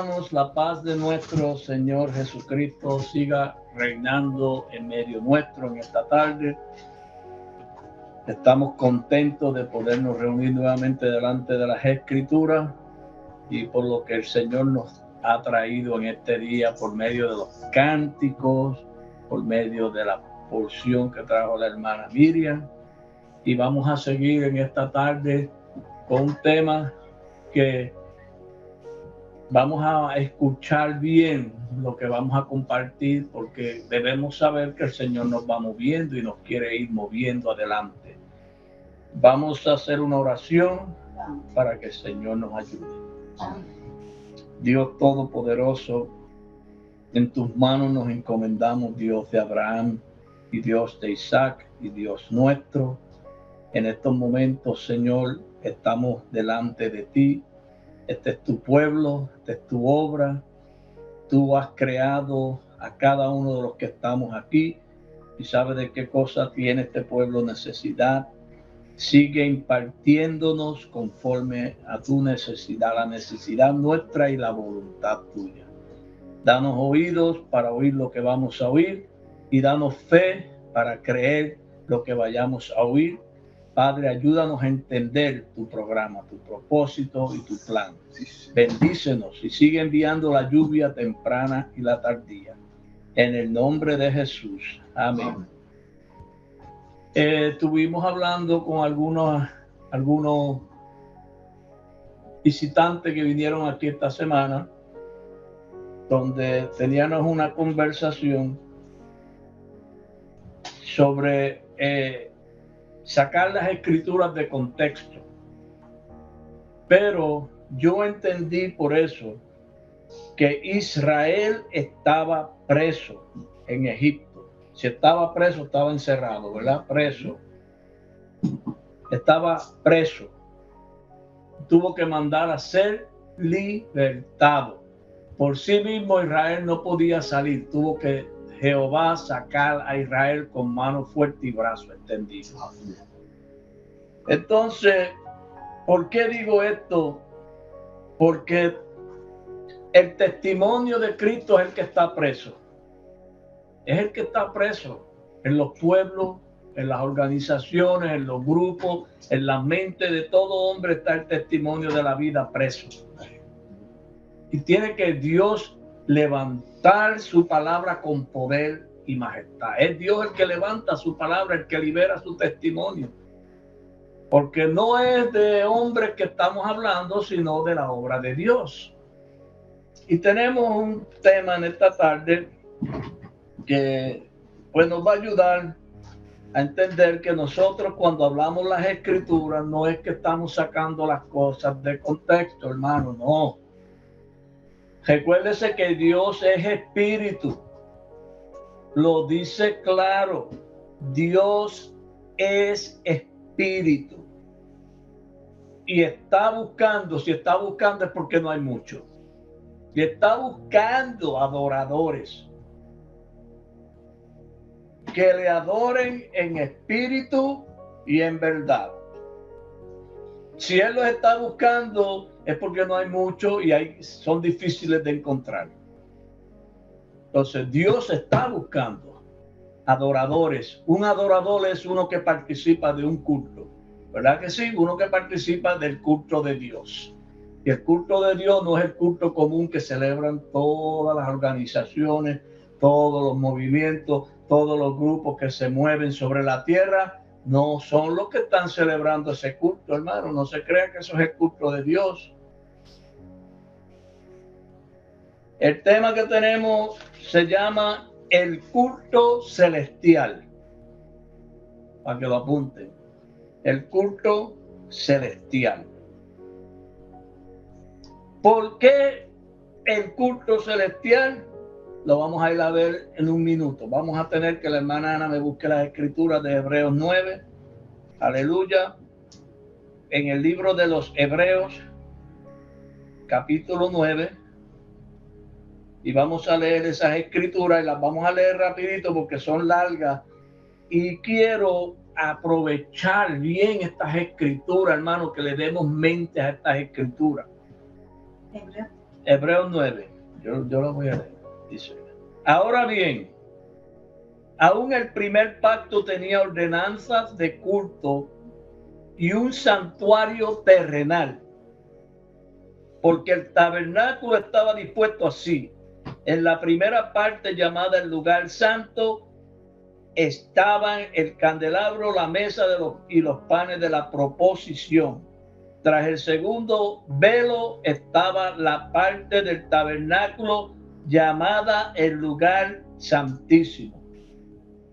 hermanos, la paz de nuestro Señor Jesucristo siga reinando en medio nuestro en esta tarde. Estamos contentos de podernos reunir nuevamente delante de las Escrituras y por lo que el Señor nos ha traído en este día por medio de los cánticos, por medio de la porción que trajo la hermana Miriam. Y vamos a seguir en esta tarde con un tema que vamos a escuchar bien lo que vamos a compartir, porque debemos saber que el Señor nos va moviendo y nos quiere ir moviendo adelante. Vamos a hacer una oración para que el Señor nos ayude. Dios Todopoderoso, en tus manos nos encomendamos, Dios de Abraham y Dios de Isaac y Dios nuestro. En estos momentos, Señor, estamos delante de ti. Este es tu pueblo, esta es tu obra. Tú has creado a cada uno de los que estamos aquí y sabes de qué cosa tiene este pueblo necesidad. Sigue impartiéndonos conforme a tu necesidad, la necesidad nuestra y la voluntad tuya. Danos oídos para oír lo que vamos a oír y danos fe para creer lo que vayamos a oír. Padre, ayúdanos a entender tu programa, tu propósito y tu plan. Bendícenos y sigue enviando la lluvia temprana y la tardía. En el nombre de Jesús. Amén. Estuvimos hablando con algunos visitantes que vinieron aquí esta semana, donde teníamos una conversación sobre sacar las escrituras de contexto. Pero yo entendí por eso que Israel estaba preso en Egipto. Si estaba preso, estaba encerrado, ¿verdad? Preso. Estaba preso. Tuvo que mandar a ser libertado. Por sí mismo Israel no podía salir. Tuvo que Jehová sacar a Israel con mano fuerte y brazo extendido. Entonces, ¿por qué digo esto? Porque el testimonio de Cristo es el que está preso. Es el que está preso en los pueblos, en las organizaciones, en los grupos, en la mente de todo hombre está el testimonio de la vida preso. Y tiene que Dios levantar su palabra con poder y majestad. Es Dios el que levanta su palabra, el que libera su testimonio. Porque no es de hombres que estamos hablando, sino de la obra de Dios. Y tenemos un tema en esta tarde que pues nos va a ayudar a entender que nosotros cuando hablamos las escrituras no es que estamos sacando las cosas de contexto, hermano, no. Recuérdese que Dios es espíritu. Lo dice claro. Dios es espíritu. Y está buscando, si está buscando es porque no hay mucho. Y está buscando adoradores que le adoren en espíritu y en verdad. Si Él los está buscando es porque no hay mucho y son difíciles de encontrar. Entonces Dios está buscando adoradores. Un adorador es uno que participa de un culto, ¿verdad que sí? Uno que participa del culto de Dios. Y el culto de Dios no es el culto común que celebran todas las organizaciones, todos los movimientos, todos los grupos que se mueven sobre la tierra. No son los que están celebrando ese culto, hermano. No se crea que eso es el culto de Dios. El tema que tenemos se llama el culto celestial. Para que lo apunten. El culto celestial. ¿Por qué el culto celestial? Lo vamos a ir a ver en un minuto. Vamos a tener que la hermana Ana me busque las escrituras de Hebreos 9. Aleluya. En el libro de los Hebreos, capítulo 9. Y vamos a leer esas escrituras y las vamos a leer rapidito porque son largas. Y quiero aprovechar bien estas escrituras, hermano, que le demos mente a estas escrituras. Hebreos 9. Yo lo voy a leer. Dice: ahora bien, aún el primer pacto tenía ordenanzas de culto y un santuario terrenal, porque el tabernáculo estaba dispuesto así. En la primera parte, llamada el lugar santo, estaban el candelabro, la mesa y los panes de la proposición. Tras el segundo velo estaba la parte del tabernáculo llamada el lugar santísimo,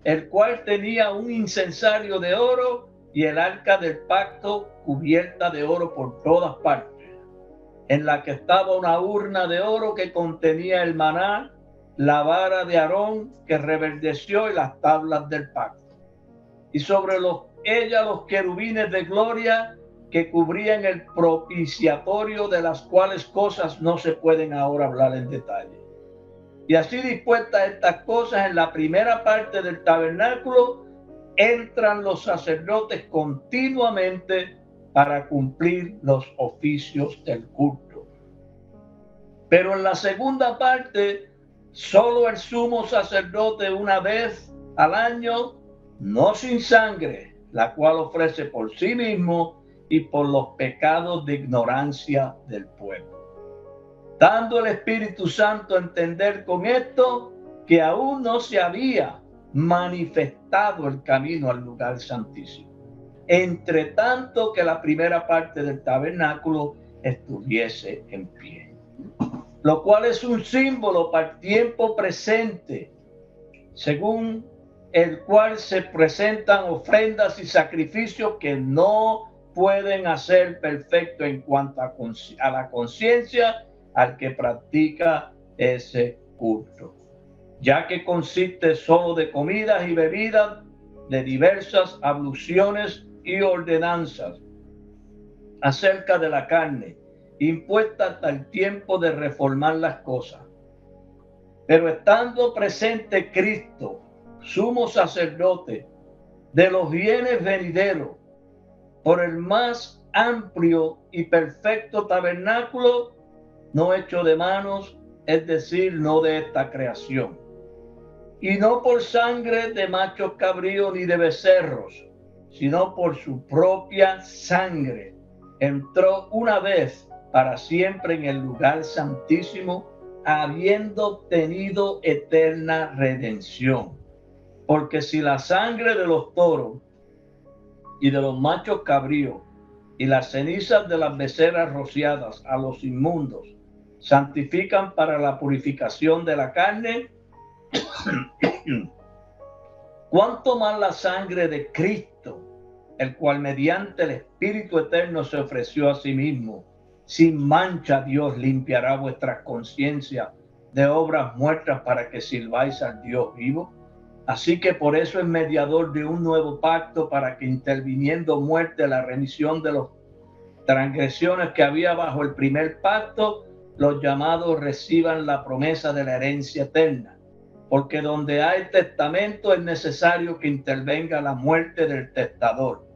el cual tenía un incensario de oro y el arca del pacto cubierta de oro por todas partes, en la que estaba una urna de oro que contenía el maná, la vara de Aarón que reverdeció y las tablas del pacto. Y sobre ella los querubines de gloria que cubrían el propiciatorio, de las cuales cosas no se pueden ahora hablar en detalle. Y así dispuestas estas cosas, en la primera parte del tabernáculo entran los sacerdotes continuamente para cumplir los oficios del culto. Pero en la segunda parte, solo el sumo sacerdote una vez al año, no sin sangre, la cual ofrece por sí mismo y por los pecados de ignorancia del pueblo. Dando el Espíritu Santo a entender con esto que aún no se había manifestado el camino al lugar santísimo, entre tanto que la primera parte del tabernáculo estuviese en pie, lo cual es un símbolo para el tiempo presente, según el cual se presentan ofrendas y sacrificios que no pueden hacer perfecto en cuanto a la conciencia al que practica ese culto, ya que consiste solo de comidas y bebidas, de diversas abluciones y ordenanzas acerca de la carne, impuesta hasta el tiempo de reformar las cosas. Pero estando presente Cristo, sumo sacerdote de los bienes venideros, por el más amplio y perfecto tabernáculo, no hecho de manos, es decir, no de esta creación, y no por sangre de machos cabríos ni de becerros, sino por su propia sangre, entró una vez para siempre en el lugar santísimo, habiendo obtenido eterna redención. Porque si la sangre de los toros y de los machos cabríos y las cenizas de las becerras rociadas a los inmundos santifican para la purificación de la carne, cuánto más la sangre de Cristo, el cual mediante el Espíritu Eterno se ofreció a sí mismo, sin mancha, Dios limpiará vuestras conciencias de obras muertas para que sirváis al Dios vivo. Así que por eso es mediador de un nuevo pacto, para que interviniendo muerte la remisión de las transgresiones que había bajo el primer pacto, los llamados reciban la promesa de la herencia eterna. Porque donde hay testamento es necesario que intervenga la muerte del testador,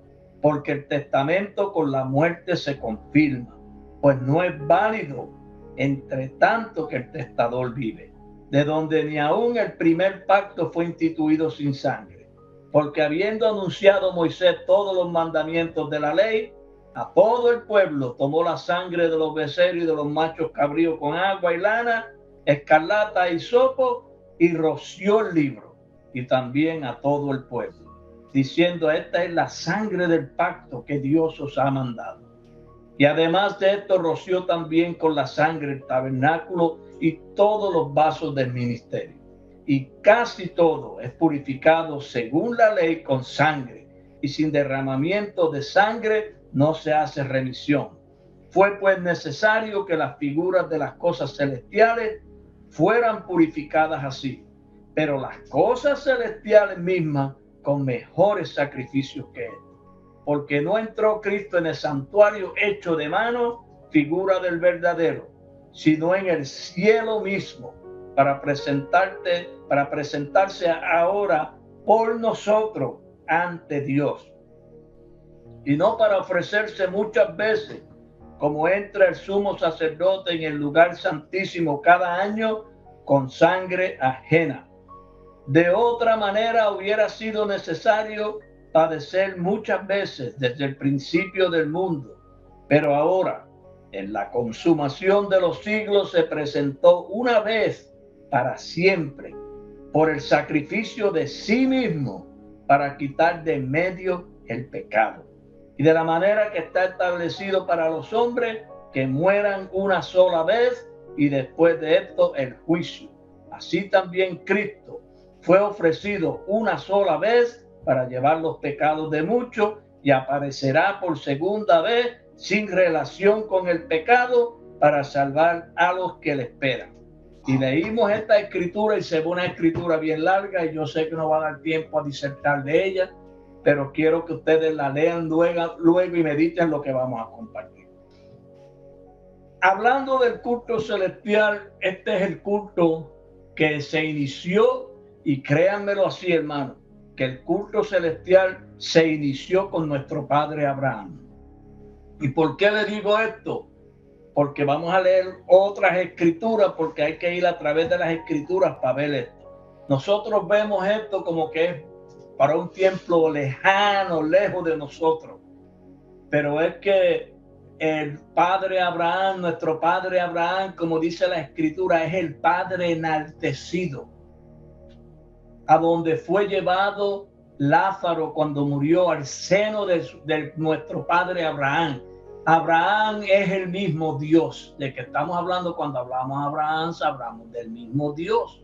porque el testamento con la muerte se confirma, pues no es válido entre tanto que el testador vive, de donde ni aún el primer pacto fue instituido sin sangre, porque habiendo anunciado Moisés todos los mandamientos de la ley, a todo el pueblo tomó la sangre de los becerros y de los machos cabríos con agua y lana, escarlata y hisopo, y roció el libro, y también a todo el pueblo, diciendo: esta es la sangre del pacto que Dios os ha mandado. Y además de esto, roció también con la sangre el tabernáculo y todos los vasos del ministerio. Y casi todo es purificado según la ley con sangre, y sin derramamiento de sangre no se hace remisión. Fue pues necesario que las figuras de las cosas celestiales fueran purificadas así, pero las cosas celestiales mismas con mejores sacrificios que estos. Porque no entró Cristo en el santuario hecho de mano, figura del verdadero, sino en el cielo mismo, para presentarse ahora por nosotros ante Dios, y no para ofrecerse muchas veces, como entra el sumo sacerdote en el lugar santísimo cada año con sangre ajena. De otra manera hubiera sido necesario padecer muchas veces desde el principio del mundo, pero ahora, en la consumación de los siglos, se presentó una vez para siempre por el sacrificio de sí mismo para quitar de en medio el pecado. Y de la manera que está establecido para los hombres que mueran una sola vez y después de esto el juicio. Así también Cristo fue ofrecido una sola vez para llevar los pecados de muchos y aparecerá por segunda vez sin relación con el pecado para salvar a los que le esperan. Y leímos esta escritura y se ve una escritura bien larga y yo sé que no va a dar tiempo a disertar de ella, pero quiero que ustedes la lean luego y mediten lo que vamos a compartir. Hablando del culto celestial, este es el culto que se inició, y créanmelo así, hermano, que el culto celestial se inició con nuestro padre Abraham. ¿Y por qué le digo esto? Porque vamos a leer otras escrituras, porque hay que ir a través de las escrituras para ver esto. Nosotros vemos esto como que es para un tiempo lejano, lejos de nosotros, pero es que el padre Abraham, nuestro padre Abraham, como dice la escritura, es el padre enaltecido, a donde fue llevado Lázaro cuando murió, al seno de nuestro padre Abraham. Abraham es el mismo Dios de que estamos hablando. Cuando hablamos de Abraham, hablamos del mismo Dios.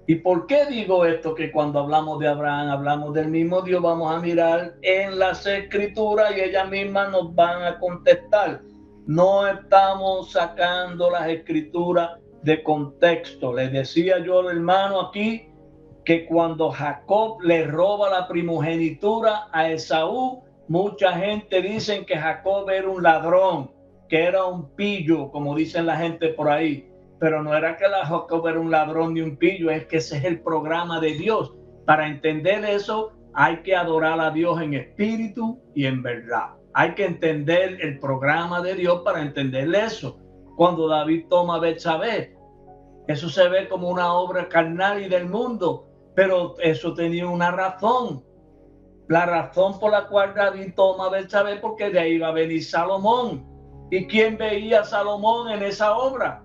¿Y por qué digo esto? Que cuando hablamos de Abraham, hablamos del mismo Dios. Vamos a mirar en las escrituras y ellas mismas nos van a contestar. No estamos sacando las escrituras de contexto. Les decía yo, hermano, aquí, que cuando Jacob le roba la primogenitura a Esaú, mucha gente dice que Jacob era un ladrón, que era un pillo, como dicen la gente por ahí. Pero no era que Jacob era un ladrón ni un pillo, es que ese es el programa de Dios. Para entender eso, hay que adorar a Dios en espíritu y en verdad. Hay que entender el programa de Dios para entender eso. Cuando David toma a Betsabé, eso se ve como una obra carnal y del mundo, pero eso tenía una razón. La razón por la cual David toma a Betsabé, porque de ahí va a venir Salomón. ¿Y quién veía a Salomón en esa obra?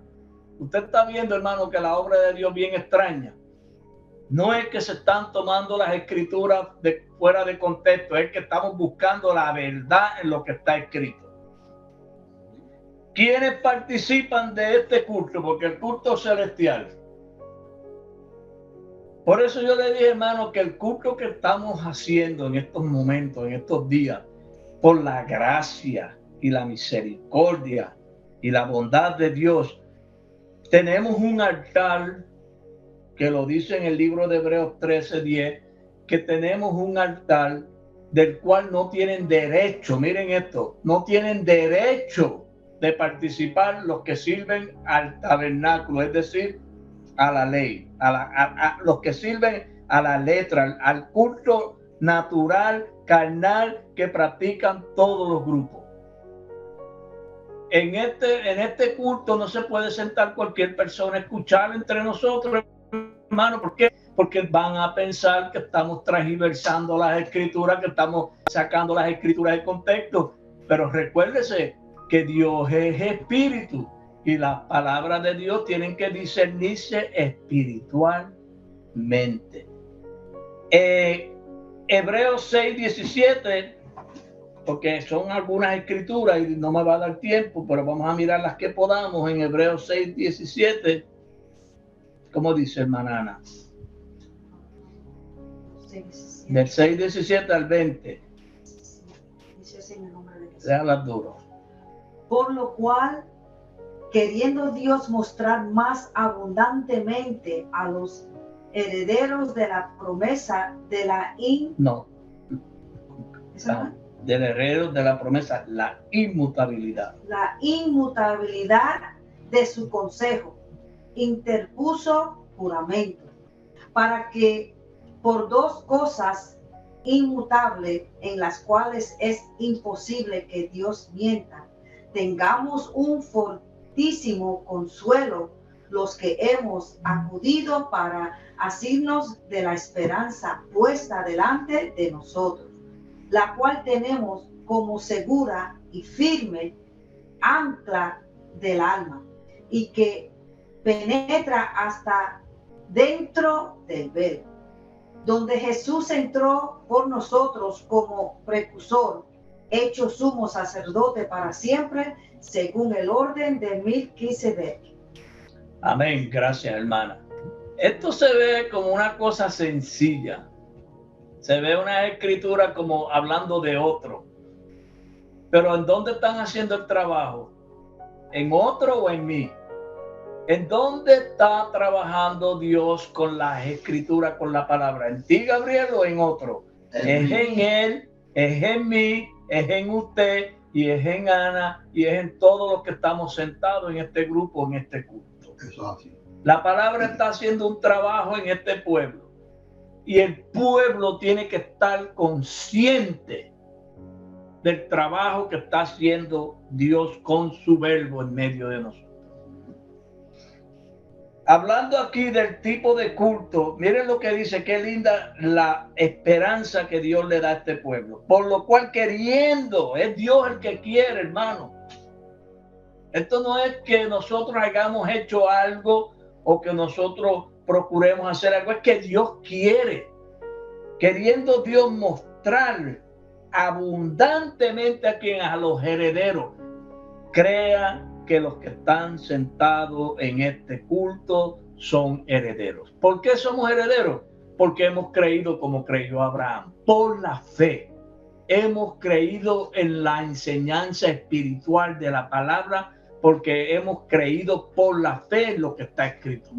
Usted está viendo, hermano, que la obra de Dios es bien extraña. No es que se están tomando las escrituras fuera de contexto, es que estamos buscando la verdad en lo que está escrito. ¿Quiénes participan de este culto? Porque el culto celestial. Por eso yo le dije, hermano, que el culto que estamos haciendo en estos momentos, en estos días, por la gracia y la misericordia y la bondad de Dios, tenemos un altar que lo dice en el libro de Hebreos 13:10, que tenemos un altar del cual no tienen derecho, miren esto, no tienen derecho de participar los que sirven al tabernáculo, es decir, a la ley, a los que sirven a la letra, al culto natural, carnal que practican todos los grupos. En este culto no se puede sentar cualquier persona a escuchar entre nosotros, hermano. ¿Por qué? Porque van a pensar que estamos transversando las escrituras, que estamos sacando las escrituras de contexto. Pero recuérdese que Dios es espíritu y las palabras de Dios tienen que discernirse espiritualmente. Hebreos 6:17, porque son algunas escrituras y no me va a dar tiempo, pero vamos a mirar las que podamos. En Hebreos 6:17, ¿cómo dice, hermana Ana? Del 6:17 al 20. Déjalas duro. Por lo cual, queriendo Dios mostrar más abundantemente a los herederos de la promesa de la del heredero de la promesa, la inmutabilidad. La inmutabilidad de su consejo, interpuso juramento, para que por dos cosas inmutables en las cuales es imposible que Dios mienta, tengamos un fortísimo consuelo los que hemos acudido para asirnos de la esperanza puesta delante de nosotros, la cual tenemos como segura y firme ancla del alma, y que penetra hasta dentro del velo, donde Jesús entró por nosotros como precursor, hecho sumo sacerdote para siempre, según el orden de Melquisedec. Amén, gracias hermana. Esto se ve como una cosa sencilla, se ve una escritura como hablando de otro, pero ¿en dónde están haciendo el trabajo? ¿En otro o en mí? ¿En dónde está trabajando Dios con las escrituras, con la palabra? ¿En ti, Gabriel, o en otro? Es en él, es en mí, es en usted, y es en Ana, y es en todos los que estamos sentados en este grupo, en este culto. Eso es así. La palabra está haciendo un trabajo en este pueblo, y el pueblo tiene que estar consciente del trabajo que está haciendo Dios con su verbo en medio de nosotros. Hablando aquí del tipo de culto, miren lo que dice, qué linda la esperanza que Dios le da a este pueblo. Por lo cual queriendo, es Dios el que quiere, hermano. Esto no es que nosotros hayamos hecho algo o que nosotros procuremos hacer algo, es que Dios quiere. Queriendo Dios mostrar abundantemente a los herederos. Crea que los que están sentados en este culto son herederos. ¿Por qué somos herederos? Porque hemos creído como creyó Abraham, por la fe. Hemos creído en la enseñanza espiritual de la palabra, porque hemos creído por la fe en lo que está escrito.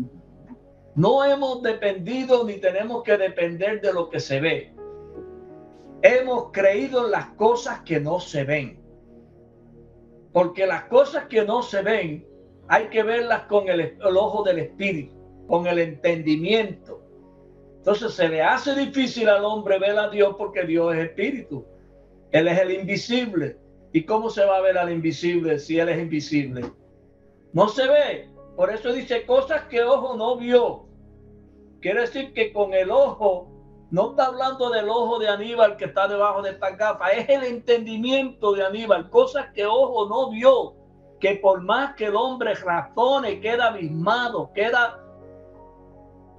No hemos dependido ni tenemos que depender de lo que se ve. Hemos creído en las cosas que no se ven. Porque las cosas que no se ven hay que verlas con el ojo del espíritu, con el entendimiento. Entonces se le hace difícil al hombre ver a Dios porque Dios es espíritu. Él es el invisible. ¿Y cómo se va a ver al invisible si Él es invisible? No se ve. Por eso dice cosas que ojo no vio. Quiere decir que con el ojo, no está hablando del ojo de Aníbal que está debajo de esta gafa, es el entendimiento de Aníbal, cosas que ojo no vio, que por más que el hombre razone, queda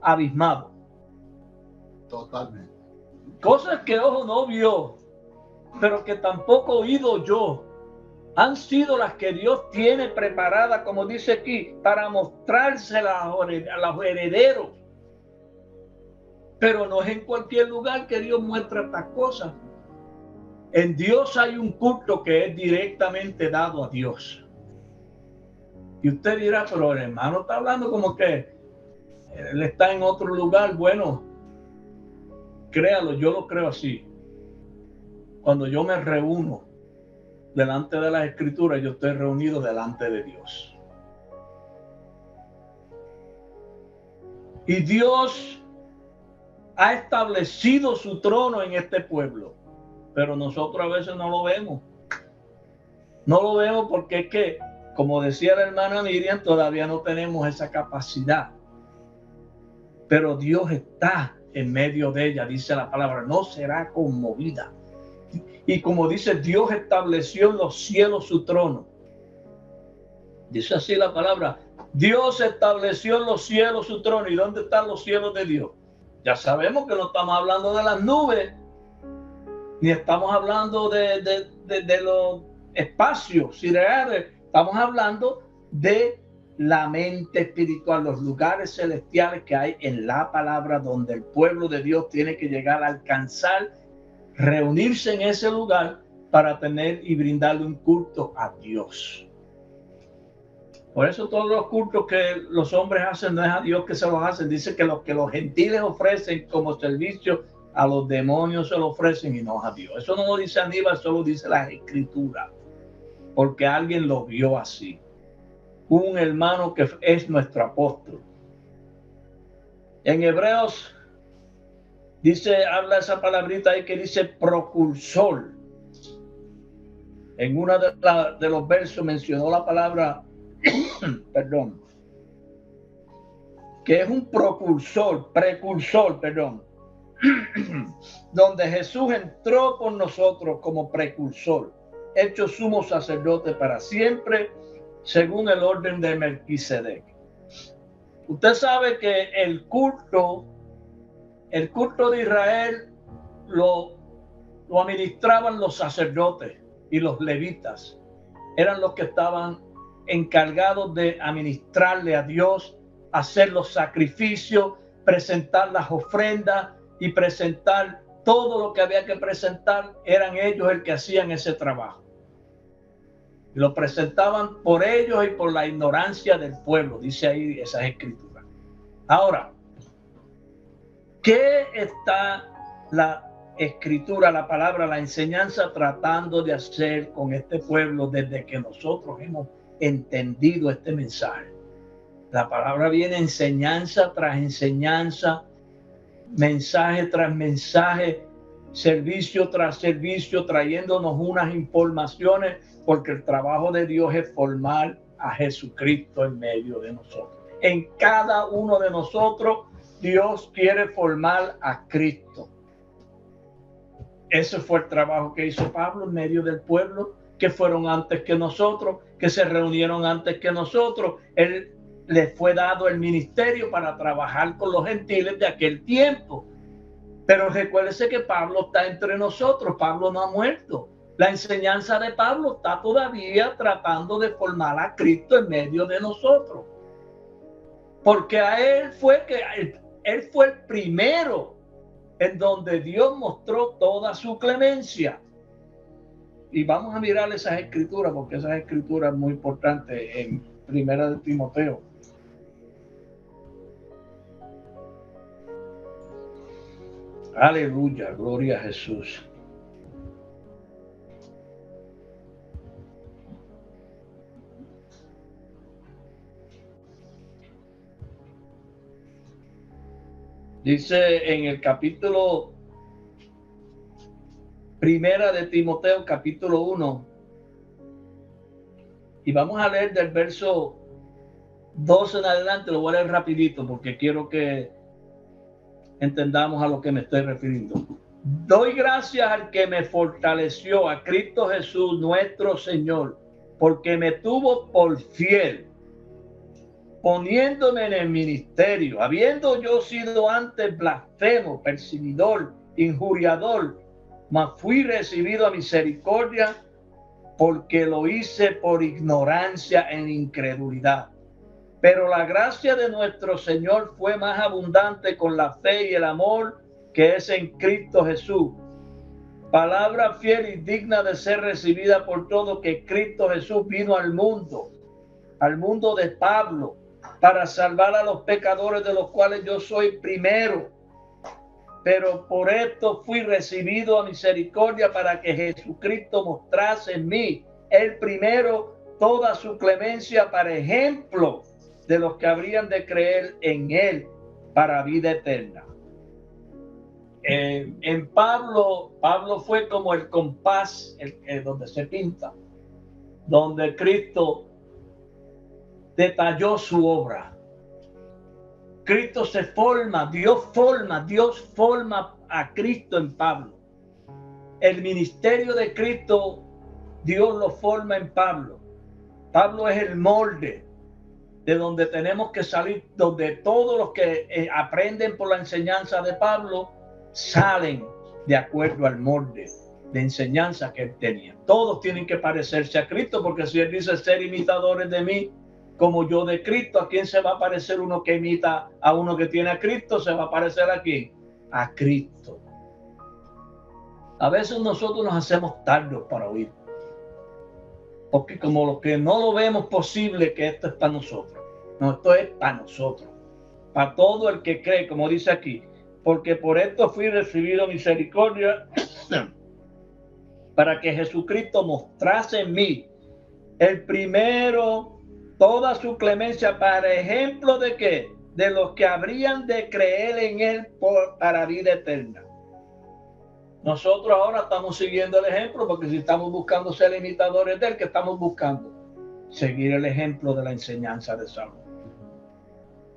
abismado. Totalmente. Cosas que ojo no vio, pero que tampoco oído yo, han sido las que Dios tiene preparadas, como dice aquí, para mostrárselas a los herederos. Pero no es en cualquier lugar que Dios muestra estas cosas. En Dios hay un culto que es directamente dado a Dios. Y usted dirá, pero el hermano está hablando como que él está en otro lugar. Bueno, créalo, yo lo creo así. Cuando yo me reúno delante de las escrituras, yo estoy reunido delante de Dios. Y Dios ha establecido su trono en este pueblo, pero nosotros a veces no lo vemos. No lo vemos porque es que, como decía la hermana Miriam, todavía no tenemos esa capacidad. Pero Dios está en medio de ella, dice la palabra, no será conmovida. Y como dice, Dios estableció en los cielos su trono. Dice así la palabra, Dios estableció en los cielos su trono. ¿Y dónde están los cielos de Dios? Ya sabemos que no estamos hablando de las nubes, ni estamos hablando de los espacios sidereales. Estamos hablando de la mente espiritual, los lugares celestiales que hay en la palabra, donde el pueblo de Dios tiene que llegar a alcanzar, reunirse en ese lugar para tener y brindarle un culto a Dios. Por eso todos los cultos que los hombres hacen no es a Dios que se los hacen. Dice que los gentiles ofrecen como servicio a los demonios se lo ofrecen y no a Dios. Eso no lo dice Aníbal, eso lo dice las escrituras. Porque alguien lo vio así. Un hermano que es nuestro apóstol. En Hebreos dice, habla esa palabrita ahí que dice procursor. En uno de los versos mencionó la palabra, perdón, que es un precursor, donde Jesús entró por nosotros como precursor, hecho sumo sacerdote para siempre, según el orden de Melquisedec. Usted sabe que el culto de Israel lo administraban los sacerdotes y los levitas. Eran los que estaban encargados de administrarle a Dios, hacer los sacrificios, presentar las ofrendas y presentar todo lo que había que presentar. Eran ellos el que hacían ese trabajo. Y lo presentaban por ellos y por la ignorancia del pueblo, dice ahí esas escrituras. Ahora, ¿qué está la escritura, la palabra, la enseñanza tratando de hacer con este pueblo desde que nosotros hemos entendido este mensaje? La palabra viene enseñanza tras enseñanza, mensaje tras mensaje, servicio tras servicio, trayéndonos unas informaciones, porque el trabajo de Dios es formar a Jesucristo en medio de nosotros. En cada uno de nosotros, Dios quiere formar a Cristo. Ese fue el trabajo que hizo Pablo en medio del pueblo, que fueron antes que nosotros, que se reunieron antes que nosotros. Él les fue dado el ministerio para trabajar con los gentiles de aquel tiempo. Pero recuérdese que Pablo está entre nosotros, Pablo no ha muerto. La enseñanza de Pablo está todavía tratando de formar a Cristo en medio de nosotros. Porque a él fue el primero en donde Dios mostró toda su clemencia. Y vamos a mirar esas escrituras, porque esas escrituras muy importantes en Primera de Timoteo. Aleluya, gloria a Jesús. Dice en el capítulo Primera de Timoteo, capítulo 1, y vamos a leer del verso 12 en adelante. Lo voy a leer rapidito porque quiero que entendamos a lo que me estoy refiriendo. Doy gracias al que me fortaleció, a Cristo Jesús nuestro Señor, porque me tuvo por fiel, poniéndome en el ministerio, habiendo yo sido antes blasfemo, perseguidor, injuriador, mas fui recibido a misericordia, porque lo hice por ignorancia en incredulidad. Pero la gracia de nuestro Señor fue más abundante con la fe y el amor que es en Cristo Jesús. Palabra fiel y digna de ser recibida por todos, que Cristo Jesús vino al mundo de Pablo, para salvar a los pecadores, de los cuales yo soy primero. Pero por esto fui recibido a misericordia, para que Jesucristo mostrase en mí, el primero, toda su clemencia, para ejemplo de los que habrían de creer en él para vida eterna. En Pablo fue como el compás donde se pinta, donde Cristo detalló su obra. Cristo se forma, Dios forma a Cristo en Pablo. El ministerio de Cristo, Dios lo forma en Pablo. Pablo es el molde de donde tenemos que salir, donde todos los que aprenden por la enseñanza de Pablo salen de acuerdo al molde de enseñanza que él tenía. Todos tienen que parecerse a Cristo, porque si él dice ser imitadores de mí, como yo de Cristo, ¿a quién se va a parecer uno que imita a uno que tiene a Cristo? ¿Se va a parecer a quién? A Cristo. A veces nosotros nos hacemos tardos para oír, porque como lo que no lo vemos posible, que esto es para nosotros. No, esto es para nosotros, para todo el que cree, como dice aquí, porque por esto fui recibido misericordia, para que Jesucristo mostrase en mí, el primero, toda su clemencia, para ejemplo de qué, de los que habrían de creer en él para vida eterna. Nosotros ahora estamos siguiendo el ejemplo, porque si estamos buscando ser imitadores de él, ¿qué estamos buscando? Seguir el ejemplo de la enseñanza de Salomón.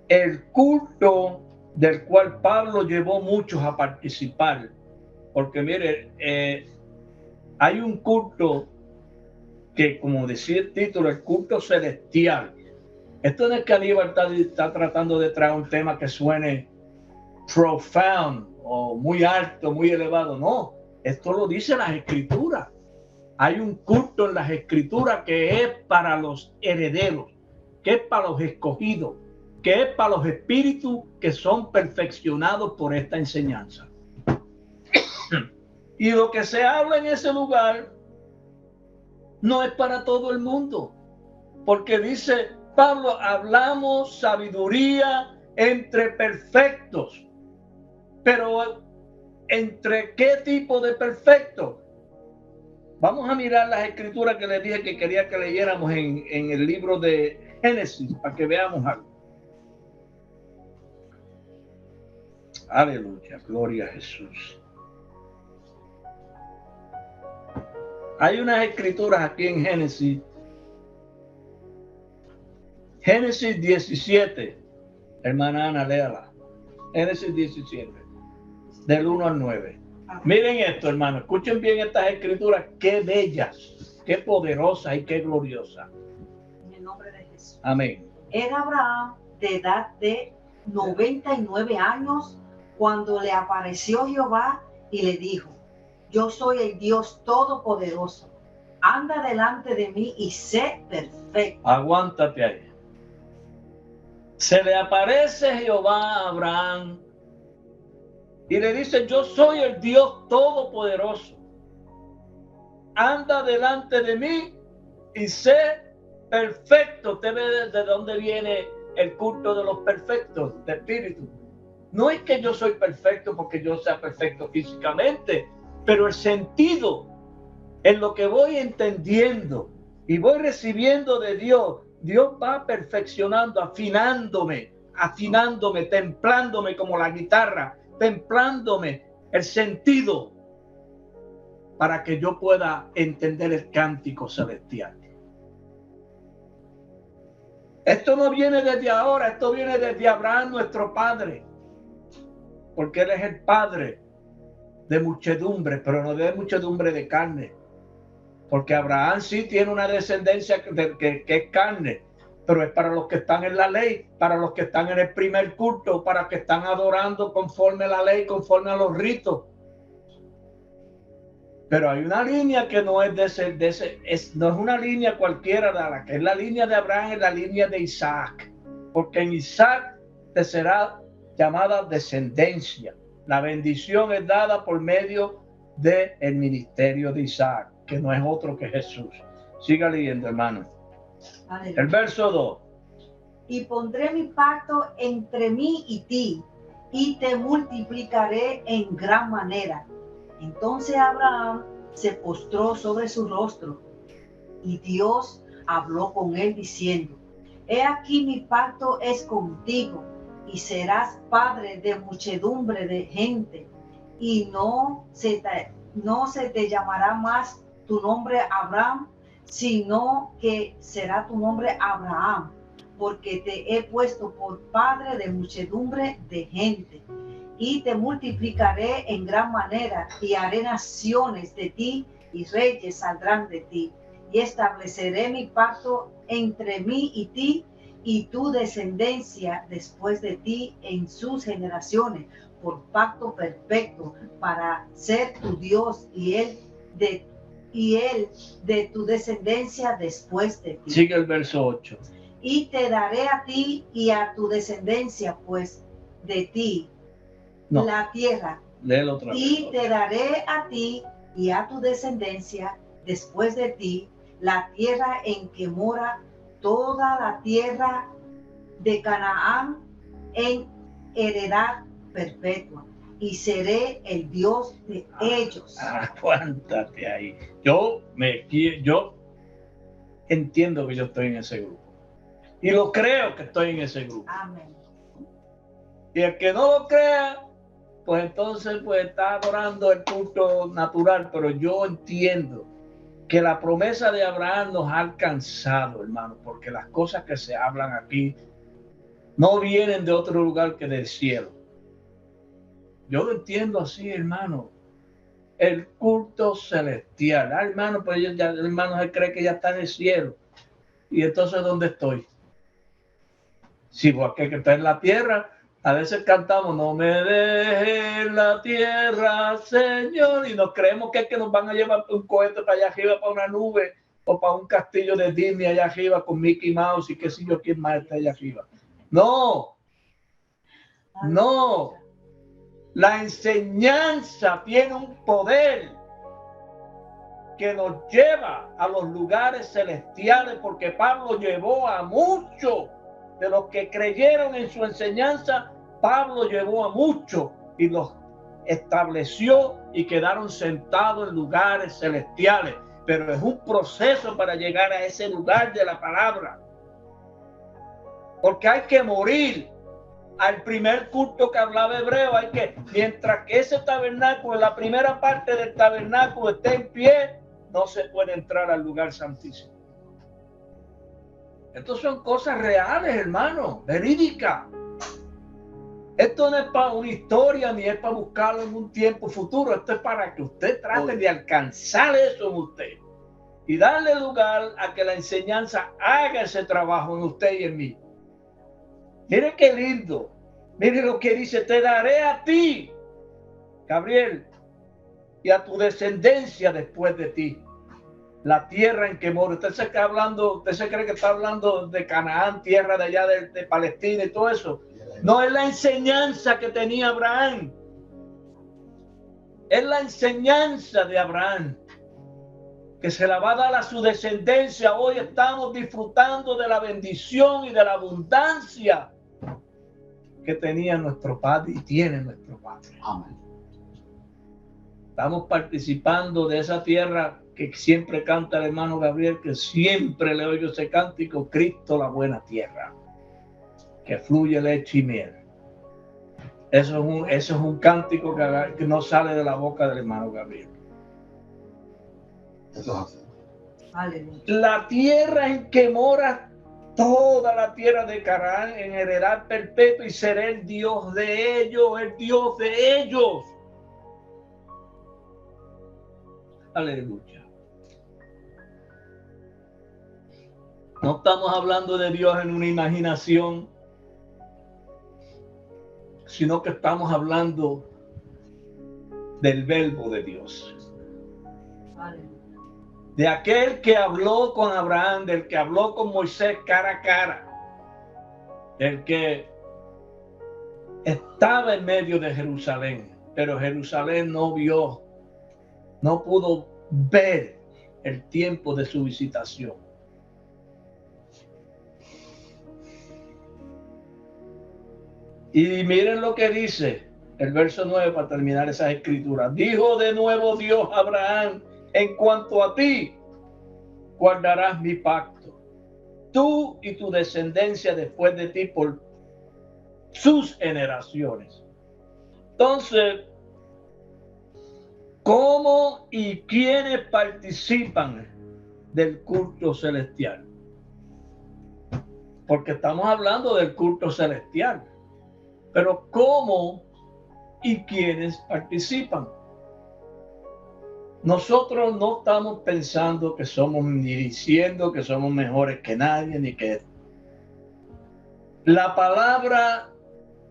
El culto del cual Pablo llevó muchos a participar, porque mire, hay un culto que, como decía el título, el culto celestial. Esto no es que Aníbal está tratando de traer un tema que suene profound o muy alto, muy elevado. No, esto lo dice las Escrituras. Hay un culto en las Escrituras que es para los herederos, que es para los escogidos, que es para los espíritus que son perfeccionados por esta enseñanza. Y lo que se habla en ese lugar no es para todo el mundo, porque dice Pablo, hablamos sabiduría entre perfectos. Pero ¿entre qué tipo de perfectos? Vamos a mirar las escrituras que les dije que quería que leyéramos en el libro de Génesis, para que veamos algo. Aleluya, gloria a Jesús. Hay unas escrituras aquí en Génesis. Génesis 17. Hermana Ana, léala. Génesis 17. Del 1 al 9. Miren esto, hermano. Escuchen bien estas escrituras. Qué bellas, qué poderosas y qué gloriosas. En el nombre de Jesús. Amén. Era Abraham de edad de 99 años cuando le apareció Jehová y le dijo: yo soy el Dios Todopoderoso. Anda delante de mí y sé perfecto. Aguántate ahí. Se le aparece Jehová a Abraham y le dice: yo soy el Dios Todopoderoso. Anda delante de mí y sé perfecto. Usted ve de dónde viene el culto de los perfectos, de espíritu. No es que yo soy perfecto porque yo sea perfecto físicamente, pero el sentido en lo que voy entendiendo y voy recibiendo de Dios, Dios va perfeccionando, afinándome, templándome como la guitarra, templándome el sentido para que yo pueda entender el cántico celestial. Esto no viene desde ahora, esto viene desde Abraham, nuestro padre, porque él es el padre de muchedumbre, pero no de muchedumbre de carne, porque Abraham sí tiene una descendencia que es carne, pero es para los que están en la ley, para los que están en el primer culto, para los que están adorando conforme a la ley, conforme a los ritos. Pero hay una línea que no es no es una línea cualquiera, la que es la línea de Abraham, es la línea de Isaac, porque en Isaac te será llamada descendencia. La bendición es dada por medio del ministerio de Isaac, que no es otro que Jesús. Siga leyendo, hermano. Aleluya. El verso 2. Y pondré mi pacto entre mí y ti, y te multiplicaré en gran manera. Entonces Abraham se postró sobre su rostro, y Dios habló con él diciendo: he aquí mi pacto es contigo, y serás padre de muchedumbre de gente, y no se te llamará más tu nombre Abraham, sino que será tu nombre Abraham, porque te he puesto por padre de muchedumbre de gente. Y te multiplicaré en gran manera, y haré naciones de ti, y reyes saldrán de ti. Y estableceré mi pacto entre mí y ti, y tu descendencia después de ti en sus generaciones, por pacto perfecto, para ser tu Dios, y él de tu descendencia después de ti. Sigue el verso 8. Y te daré a ti y a tu descendencia, pues de ti, la tierra. Léelo otra vez. Y te daré a ti y a tu descendencia después de ti la tierra en que mora toda la tierra de Canaán en heredad perpetua, y seré el Dios de ellos. Aguántate ahí. Yo entiendo que yo estoy en ese grupo. Y lo creo que estoy en ese grupo. Amén. Y el que no lo crea, pues entonces pues está adorando el culto natural, pero yo entiendo que la promesa de Abraham nos ha alcanzado, hermano, porque las cosas que se hablan aquí no vienen de otro lugar que del cielo. Yo lo entiendo así, hermano. El culto celestial. Ah, hermano, pues ya, hermano, se cree que ya está en el cielo. Y entonces, ¿dónde estoy? Sí, porque que está en la tierra. A veces cantamos, no me dejes la tierra, Señor, y nos creemos que es que nos van a llevar un cohete para allá arriba, para una nube, o para un castillo de Disney allá arriba con Mickey Mouse y qué sé yo quién más está allá arriba. No, no. La enseñanza tiene un poder que nos lleva a los lugares celestiales, porque Pablo llevó a muchos de los que creyeron en su enseñanza. Pablo llevó a muchos y los estableció y quedaron sentados en lugares celestiales, pero es un proceso para llegar a ese lugar de la palabra, porque hay que morir al primer culto que hablaba Hebreo. Hay que, mientras que ese tabernáculo, la primera parte del tabernáculo esté en pie, no se puede entrar al lugar santísimo. Estas son cosas reales, hermano, verídicas. Esto no es para una historia ni es para buscarlo en un tiempo futuro. Esto es para que usted trate de alcanzar eso en usted y darle lugar a que la enseñanza haga ese trabajo en usted y en mí. Mire qué lindo. Mire lo que dice: te daré a ti, Gabriel, y a tu descendencia después de ti la tierra en que mora. Usted se cree que está hablando de Canaán, tierra de allá de Palestina y todo eso. No, es la enseñanza que tenía Abraham. Es la enseñanza de Abraham que se la va a dar a su descendencia. Hoy estamos disfrutando de la bendición y de la abundancia que tenía nuestro Padre y tiene nuestro Padre. Amén. Estamos participando de esa tierra que siempre canta el hermano Gabriel, que siempre le oigo ese cántico: Cristo, la buena tierra, que fluye leche y miel. Eso es un cántico que no sale de la boca del hermano Gabriel. Eso es así. La tierra en que mora toda la tierra de Canaán en heredad perpetua, y seré el Dios de ellos, el Dios de ellos. Aleluya. No estamos hablando de Dios en una imaginación, sino que estamos hablando del verbo de Dios. De aquel que habló con Abraham, del que habló con Moisés cara a cara, del que estaba en medio de Jerusalén, pero Jerusalén no pudo ver el tiempo de su visitación. Y miren lo que dice el verso 9 para terminar esas escrituras. Dijo de nuevo Dios a Abraham: en cuanto a ti, guardarás mi pacto, tú y tu descendencia después de ti por sus generaciones. Entonces, ¿cómo y quiénes participan del culto celestial? Porque estamos hablando del culto celestial. Pero ¿cómo y quiénes participan? Nosotros no estamos pensando que somos, ni diciendo que somos mejores que nadie, ni que... La palabra,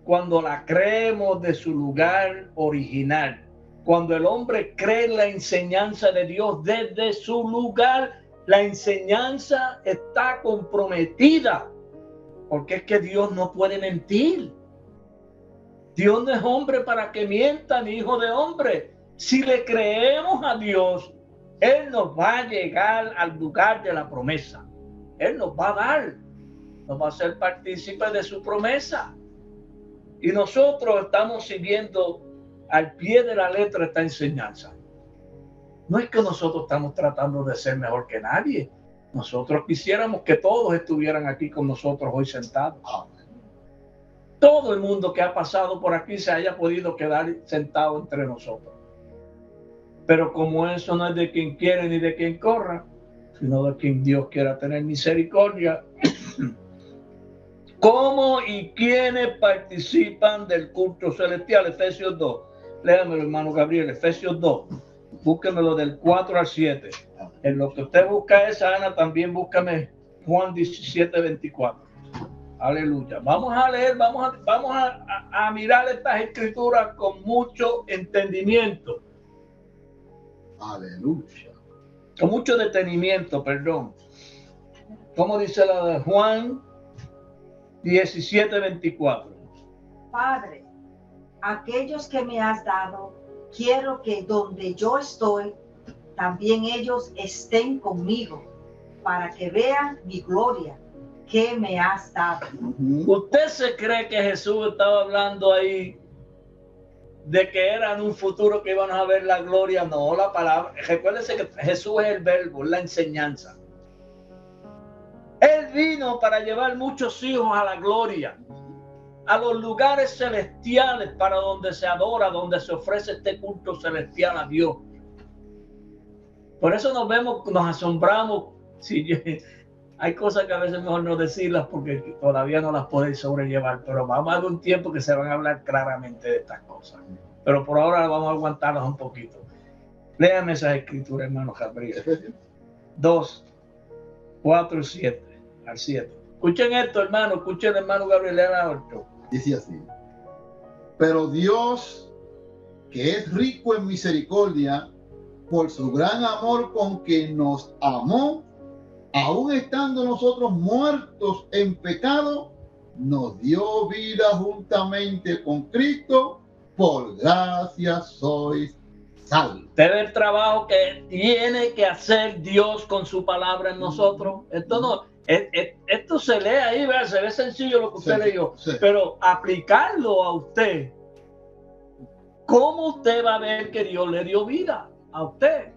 cuando la creemos de su lugar original, cuando el hombre cree en la enseñanza de Dios desde su lugar, la enseñanza está comprometida, porque es que Dios no puede mentir. Dios no es hombre para que mienta, ni hijo de hombre. Si le creemos a Dios, Él nos va a llegar al lugar de la promesa. Él nos va a dar, nos va a hacer partícipes de su promesa. Y nosotros estamos siguiendo al pie de la letra esta enseñanza. No es que nosotros estamos tratando de ser mejor que nadie. Nosotros quisiéramos que todos estuvieran aquí con nosotros hoy sentados. todo el mundo que ha pasado por aquí se haya podido quedar sentado entre nosotros. Pero como eso no es de quien quiere ni de quien corra, sino de quien Dios quiera tener misericordia. ¿Cómo y quiénes participan del culto celestial? Efesios 2. Léamelo, hermano Gabriel, Efesios 2. Búsquemelo del 4 al 7. En lo que usted busca esa, Ana, también búscame Juan 17, 24. Aleluya. Vamos a leer, vamos a mirar estas escrituras con mucho entendimiento. Aleluya. Con mucho detenimiento, perdón. ¿Cómo dice la de Juan 17, 24? Padre, aquellos que me has dado, quiero que donde yo estoy, también ellos estén conmigo, para que vean mi gloria que me has dado. ¿Usted se cree que Jesús estaba hablando ahí de que era en un futuro que iban a ver la gloria? No, la palabra. Recuérdense que Jesús es el verbo, la enseñanza. Él vino para llevar muchos hijos a la gloria, a los lugares celestiales para donde se adora, donde se ofrece este culto celestial a Dios. Por eso nos asombramos. Si hay cosas que a veces mejor no decirlas porque todavía no las podéis sobrellevar, pero vamos a dar un tiempo que se van a hablar claramente de estas cosas. Pero por ahora vamos a aguantarlas un poquito. Léame esas escrituras, hermano Gabriel. 2, 4 y 7 al 7. Escuchen esto, hermano. Escuchen, hermano Gabriel. Dice así: pero Dios, que es rico en misericordia, por su gran amor con que nos amó, aun estando nosotros muertos en pecado, nos dio vida juntamente con Cristo. Por gracia sois salvos. Este es el trabajo que tiene que hacer Dios con su palabra en nosotros. Esto se lee ahí, ¿verdad? Se ve sencillo lo que usted leyó, pero aplicarlo a usted, ¿cómo usted va a ver que Dios le dio vida a usted?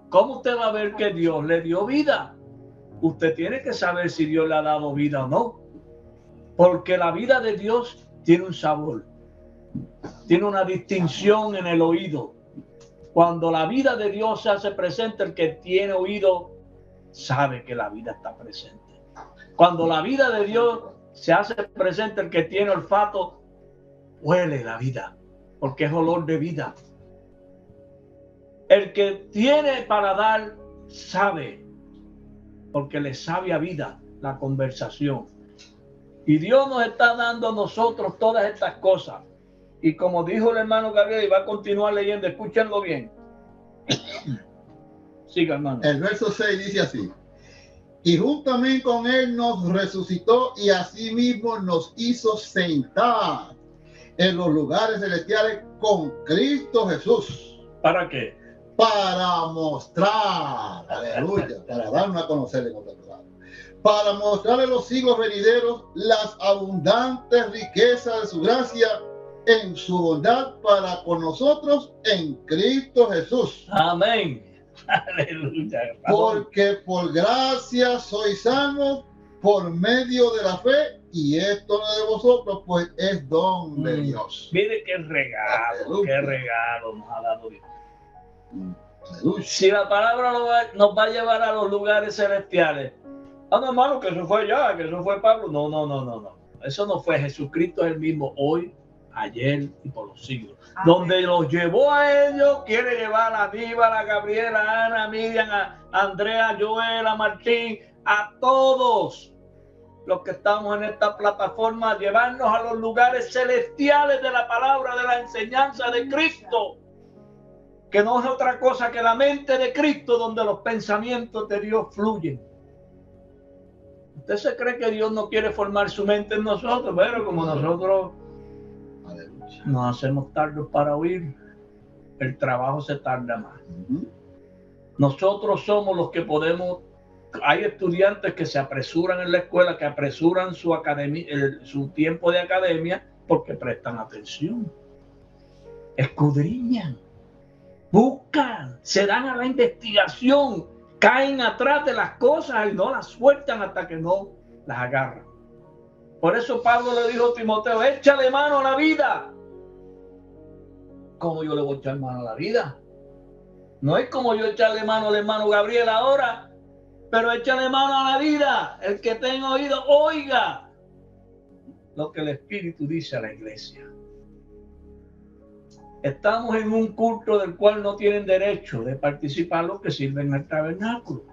¿Cómo usted va a ver que Dios le dio vida? Usted tiene que saber si Dios le ha dado vida o no, porque la vida de Dios tiene un sabor, tiene una distinción en el oído. Cuando la vida de Dios se hace presente, el que tiene oído sabe que la vida está presente. Cuando la vida de Dios se hace presente, el que tiene olfato huele la vida, porque es olor de vida. El que tiene paladar sabe, porque le sabe a vida la conversación. Y Dios nos está dando a nosotros todas estas cosas. Y como dijo el hermano Gabriel, y va a continuar leyendo, escúchenlo bien. Siga, hermano. El verso 6 dice así: y juntamente con él nos resucitó y asimismo nos hizo sentar en los lugares celestiales con Cristo Jesús. ¿Para qué? Para mostrar, aleluya, para darnos a conocer en otras palabras, para mostrarle los siglos venideros las abundantes riquezas de su gracia en su bondad para con nosotros en Cristo Jesús. Amén. Aleluya. Porque por gracia sois salvos por medio de la fe, y esto no de vosotros, pues es don de Dios. Mire qué regalo, qué regalo nos ha dado Dios. Aleluya. Si la palabra nos va a llevar a los lugares celestiales, no, hermano, que eso fue ya, que eso fue Pablo. No. Eso no fue. Jesucristo es el mismo hoy, ayer y por los siglos. Amén. Donde los llevó a ellos, quiere llevar a Aníbal, a Gabriela, a Ana, a Miriam, a Andrea, a Joel, a Martín, a todos los que estamos en esta plataforma, llevarnos a los lugares celestiales de la palabra, de la enseñanza de Cristo, que no es otra cosa que la mente de Cristo, donde los pensamientos de Dios fluyen. ¿Usted se cree que Dios no quiere formar su mente en nosotros? Pero como nosotros nos hacemos tardos para oír, el trabajo se tarda más. Nosotros somos los que podemos. Hay estudiantes que se apresuran en la escuela, que apresuran su tiempo de academia porque prestan atención, escudriñan, buscan, se dan a la investigación, caen atrás de las cosas y no las sueltan hasta que no las agarran. Por eso Pablo le dijo a Timoteo, échale mano a la vida. ¿Cómo yo le voy a echar mano a la vida? No es como yo echarle mano al hermano Gabriel ahora, pero échale mano a la vida. El que tenga oído, oiga lo que el Espíritu dice a la iglesia. Estamos en un culto del cual no tienen derecho de participar los que sirven al tabernáculo.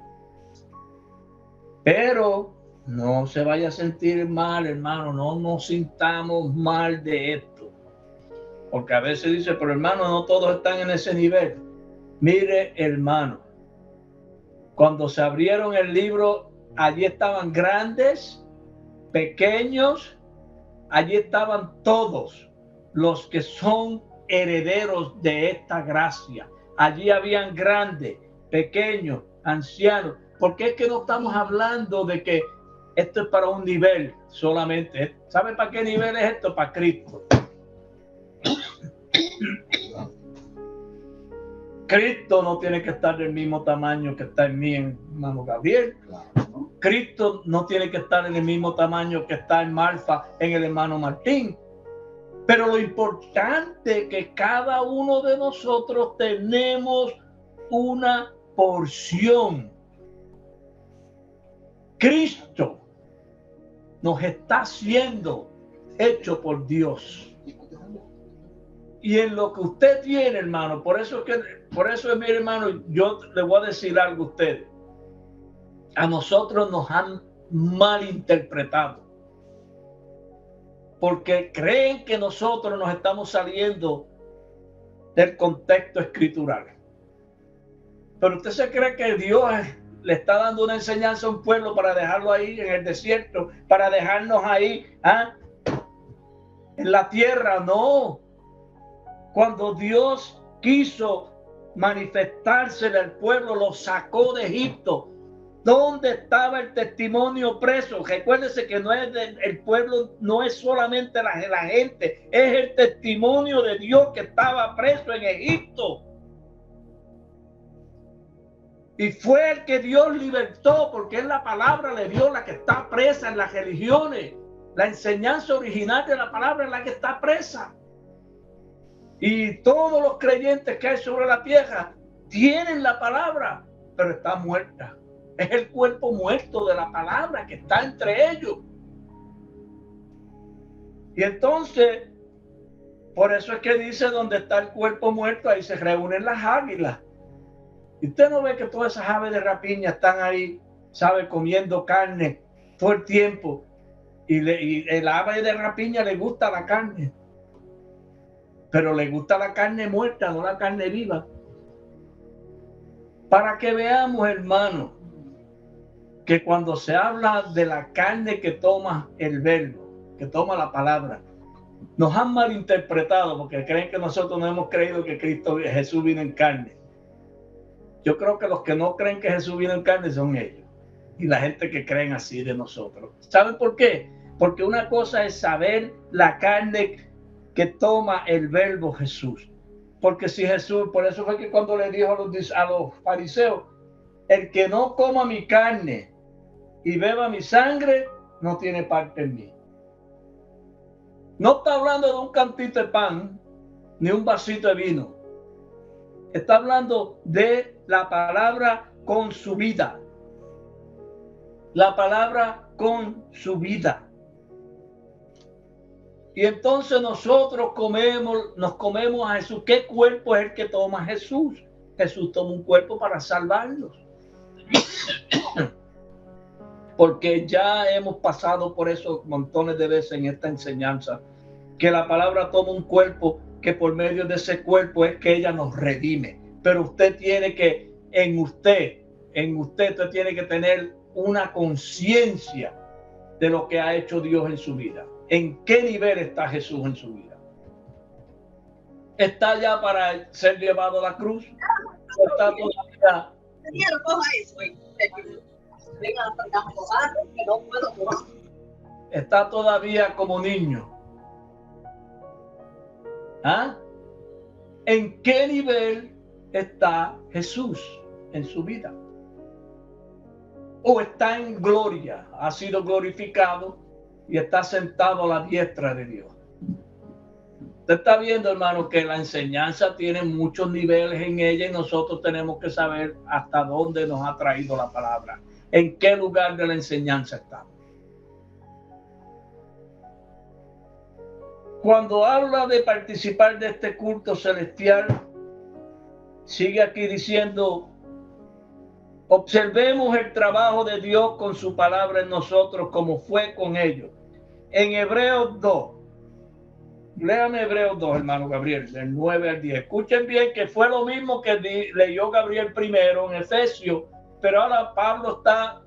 Pero no se vaya a sentir mal, hermano, no nos sintamos mal de esto. Porque a veces dice, pero hermano, no todos están en ese nivel. Mire, hermano, cuando se abrieron el libro, allí estaban grandes, pequeños, allí estaban todos los que son herederos de esta gracia. Allí habían grandes, pequeños, ancianos. Porque es que no estamos hablando de que esto es para un nivel solamente. ¿Sabe para qué nivel es esto? Para Cristo. Cristo no tiene que estar del mismo tamaño que está en mí, hermano Gabriel. Cristo no tiene que estar en el mismo tamaño que está en Marfa, en el hermano Martín. Pero lo importante es que cada uno de nosotros tenemos una porción. Cristo nos está siendo hecho por Dios. Y en lo que usted tiene, hermano, por eso es, mi hermano, yo le voy a decir algo a ustedes. A nosotros nos han malinterpretado. Porque creen que nosotros nos estamos saliendo del contexto escritural. Pero usted se cree que Dios le está dando una enseñanza a un pueblo para dejarlo ahí en el desierto, para dejarnos ahí en la tierra. No. Cuando Dios quiso manifestarse al pueblo, lo sacó de Egipto. ¿Dónde estaba el testimonio preso? Recuérdese que no es el pueblo, no es solamente la gente, es el testimonio de Dios que estaba preso en Egipto. Y fue el que Dios libertó, porque es la palabra de Dios la que está presa en las religiones. La enseñanza original de la palabra es la que está presa. Y todos los creyentes que hay sobre la tierra tienen la palabra, pero está muerta. Es el cuerpo muerto de la palabra que está entre ellos. Y entonces, por eso es que dice, donde está el cuerpo muerto, ahí se reúnen las águilas. Y usted no ve que todas esas aves de rapiña están ahí, sabe, comiendo carne todo el tiempo. Y el ave de rapiña le gusta la carne. Pero le gusta la carne muerta, no la carne viva. Para que veamos, hermano, que cuando se habla de la carne que toma el verbo, que toma la palabra, nos han malinterpretado porque creen que nosotros no hemos creído que Jesús vino en carne. Yo creo que los que no creen que Jesús vino en carne son ellos y la gente que creen así de nosotros. ¿Saben por qué? Porque una cosa es saber la carne que toma el verbo Jesús. Porque si Jesús, por eso fue que cuando le dijo a los fariseos, el que no coma mi carne y beba mi sangre, no tiene parte en mí. No está hablando de un cantito de pan, ni un vasito de vino. Está hablando de la palabra con su vida. La palabra con su vida. Y entonces nosotros nos comemos a Jesús. ¿Qué cuerpo es el que toma Jesús? Jesús toma un cuerpo para salvarnos. Porque ya hemos pasado por eso montones de veces en esta enseñanza, que la palabra toma un cuerpo, que por medio de ese cuerpo es que ella nos redime. Pero usted tiene que, en usted tiene que tener una conciencia de lo que ha hecho Dios en su vida. ¿En qué nivel está Jesús en su vida? ¿Está ya para ser llevado a la cruz? ¿O está todavía? Está todavía como niño. ¿Ah? ¿En qué nivel está Jesús en su vida? ¿O está en gloria? ¿Ha sido glorificado y está sentado a la diestra de Dios. Usted está viendo, hermano, que la enseñanza tiene muchos niveles en ella y nosotros tenemos que saber hasta dónde nos ha traído la palabra, en qué lugar de la enseñanza estamos. Cuando habla de participar de este culto celestial, sigue aquí diciendo: observemos el trabajo de Dios con su palabra en nosotros, como fue con ellos. En Hebreos 2, léame Hebreos 2, hermano Gabriel, del 9 al 10. Escuchen bien que fue lo mismo que leyó Gabriel primero en Efesios, pero ahora Pablo está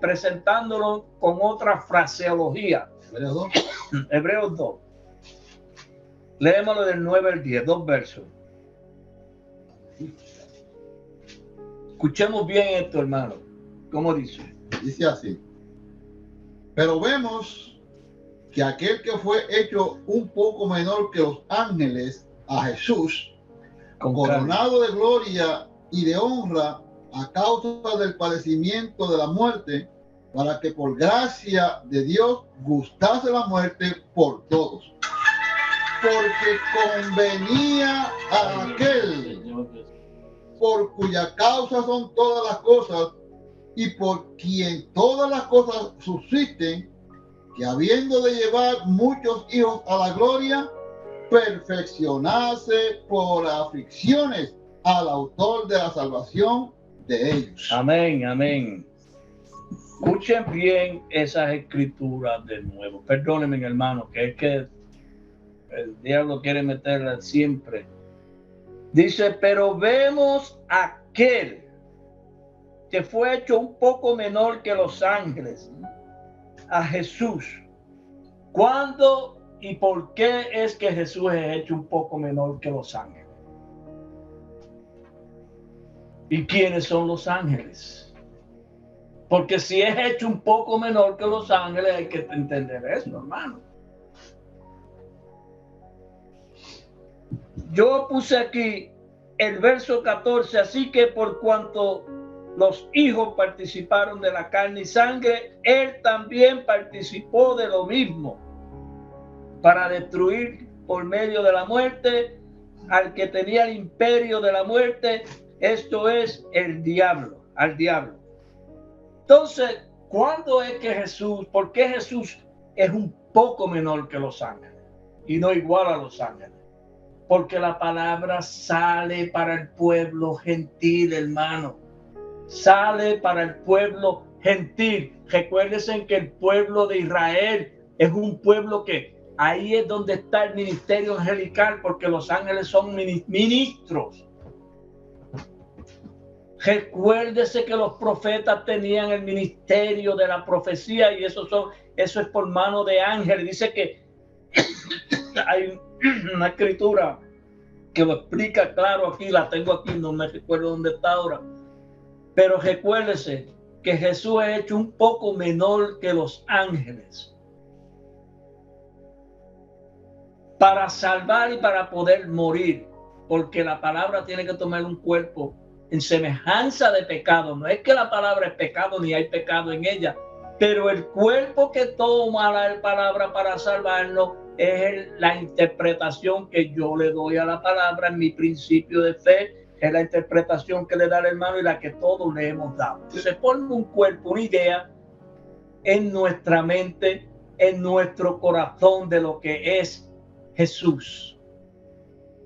presentándolo con otra fraseología. Hebreos 2. Hebreos 2. Léemoslo del 9 al 10, 2 versos. Escuchemos bien esto, hermano. ¿Cómo dice? Dice así: pero vemos que aquel que fue hecho un poco menor que los ángeles, a Jesús, coronado de gloria y de honra a causa del padecimiento de la muerte, para que por gracia de Dios gustase la muerte por todos. Porque convenía a aquel por cuya causa son todas las cosas y por quien todas las cosas subsisten, que habiendo de llevar muchos hijos a la gloria, perfeccionase por aflicciones al autor de la salvación de ellos. Amén, amén. Escuchen bien esas escrituras de nuevo. Perdónenme, hermano, que es que el diablo quiere meterla siempre. Dice: pero vemos aquel que fue hecho un poco menor que los ángeles, a Jesús. ¿Cuándo y por qué es que Jesús es hecho un poco menor que los ángeles? ¿Y quiénes son los ángeles? Porque si es hecho un poco menor que los ángeles, hay que entender eso, hermano. Yo puse aquí el verso 14, así que por cuanto los hijos participaron de la carne y sangre, él también participó de lo mismo, para destruir por medio de la muerte al que tenía el imperio de la muerte, esto es el diablo, al diablo. Entonces, ¿cuándo es que Jesús, por qué Jesús es un poco menor que los ángeles y no igual a los ángeles? Porque la palabra sale para el pueblo gentil, hermano. Sale para el pueblo gentil. Recuérdense que el pueblo de Israel es un pueblo que ahí es donde está el ministerio angelical, porque los ángeles son ministros. Recuérdese que los profetas tenían el ministerio de la profecía y eso es por mano de ángeles. Dice que hay una escritura que lo explica claro aquí, la tengo aquí, no me recuerdo dónde está ahora. Pero recuérdese que Jesús es hecho un poco menor que los ángeles para salvar y para poder morir, porque la palabra tiene que tomar un cuerpo en semejanza de pecado. No es que la palabra es pecado ni hay pecado en ella, pero el cuerpo que toma la palabra para salvarnos es la interpretación que yo le doy a la palabra en mi principio de fe, es la interpretación que le da el hermano y la que todos le hemos dado. Se pone un cuerpo, una idea en nuestra mente, en nuestro corazón de lo que es Jesús.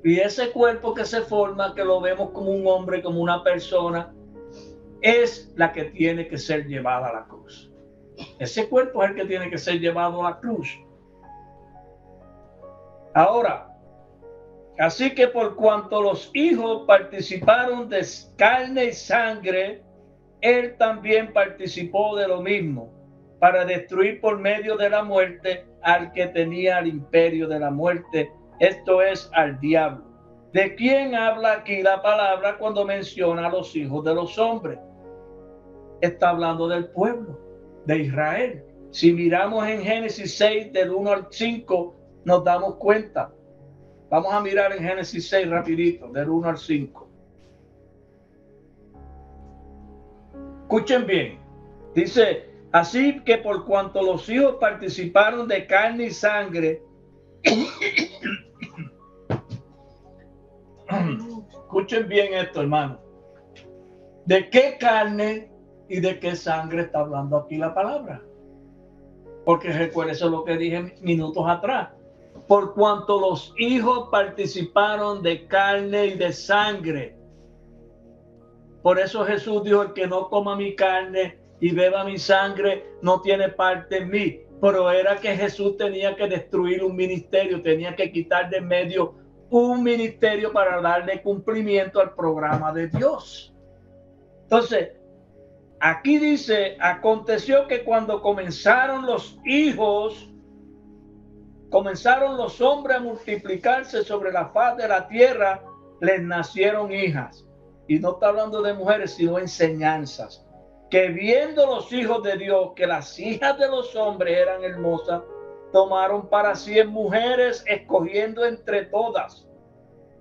Y ese cuerpo que se forma, que lo vemos como un hombre, como una persona, es la que tiene que ser llevada a la cruz. Ese cuerpo es el que tiene que ser llevado a la cruz. Ahora, así que por cuanto los hijos participaron de carne y sangre, él también participó de lo mismo, para destruir por medio de la muerte al que tenía el imperio de la muerte, esto es, al diablo. ¿De quién habla aquí la palabra cuando menciona a los hijos de los hombres? Está hablando del pueblo de Israel. Si miramos en Génesis 6, del 1 al 5, nos damos cuenta. Vamos a mirar en Génesis 6 rapidito, del 1 al 5. Escuchen bien. Dice: Así que por cuanto los hijos participaron de carne y sangre, escuchen bien esto, hermano. ¿De qué carne y de qué sangre está hablando aquí la palabra? Porque recuerden eso lo que dije minutos atrás. Por cuanto los hijos participaron de carne y de sangre. Por eso Jesús dijo: el que no coma mi carne y beba mi sangre no tiene parte en mí. Pero era que Jesús tenía que destruir un ministerio, tenía que quitar de en medio un ministerio para darle cumplimiento al programa de Dios. Entonces, aquí dice: aconteció que cuando comenzaron los hombres a multiplicarse sobre la faz de la tierra, les nacieron hijas. Y no está hablando de mujeres, sino enseñanzas. Que viendo los hijos de Dios que las hijas de los hombres eran hermosas, tomaron para sí mujeres, escogiendo entre todas.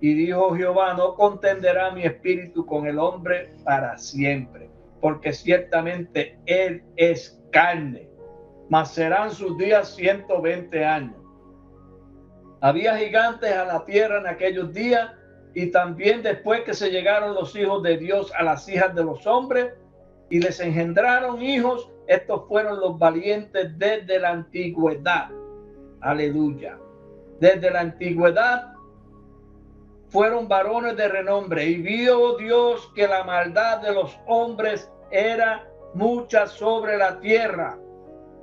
Y dijo Jehová: no contenderá mi espíritu con el hombre para siempre, porque ciertamente él es carne, mas serán sus días 120 años. Había gigantes a la tierra en aquellos días, y también después que se llegaron los hijos de Dios a las hijas de los hombres, y les engendraron hijos. Estos fueron los valientes desde la antigüedad. Aleluya. Desde la antigüedad fueron varones de renombre, y vio Dios que la maldad de los hombres era mucha sobre la tierra,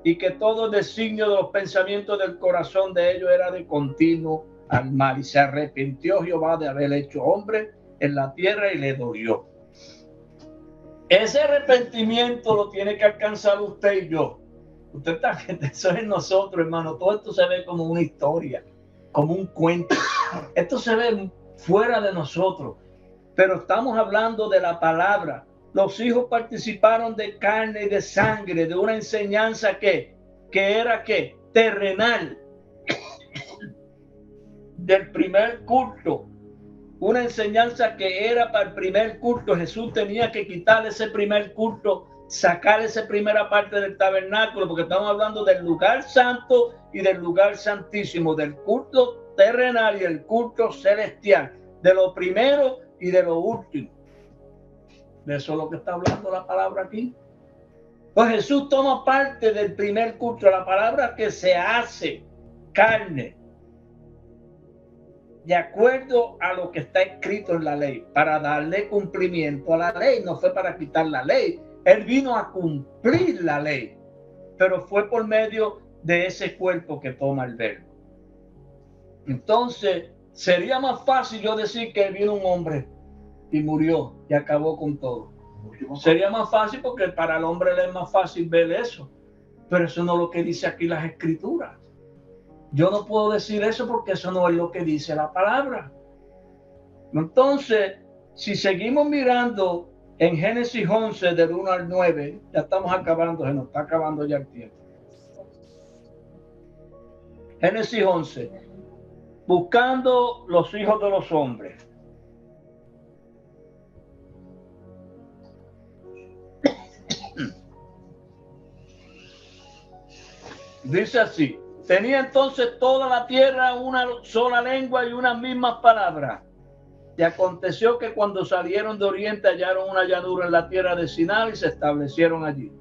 y que todo designio de los pensamientos del corazón de ellos era de continuo al mal. Y se arrepintió Jehová de haber hecho hombre en la tierra, y le dolió. Ese arrepentimiento lo tiene que alcanzar usted y yo. Usted está, eso es nosotros, hermano. Todo esto se ve como una historia, como un cuento. Esto se ve fuera de nosotros, pero estamos hablando de la palabra. Los hijos participaron de carne y de sangre, de una enseñanza que era terrenal, del primer culto. Una enseñanza que era para el primer culto. Jesús tenía que quitar ese primer culto, sacar esa primera parte del tabernáculo, porque estamos hablando del lugar santo y del lugar santísimo, del culto terrenal y el culto celestial, de lo primero y de lo último. De eso es lo que está hablando la palabra aquí. Pues Jesús toma parte del primer culto, la palabra que se hace carne, de acuerdo a lo que está escrito en la ley, para darle cumplimiento a la ley. No fue para quitar la ley, él vino a cumplir la ley, pero fue por medio de ese cuerpo que toma el verbo. Entonces, sería más fácil yo decir que vino un hombre y murió y acabó con todo. Sería más fácil, porque para el hombre le es más fácil ver eso, pero eso no es lo que dice aquí las escrituras. Yo no puedo decir eso porque eso no es lo que dice la palabra. Entonces, si seguimos mirando en Génesis 11, del 1 al 9, ya estamos acabando, se nos está acabando ya el tiempo. Génesis 11, buscando los hijos de los hombres. Dice así: tenía entonces toda la tierra una sola lengua y unas mismas palabras. Y aconteció que cuando salieron de oriente hallaron una llanura en la tierra de Sinai y se establecieron allí.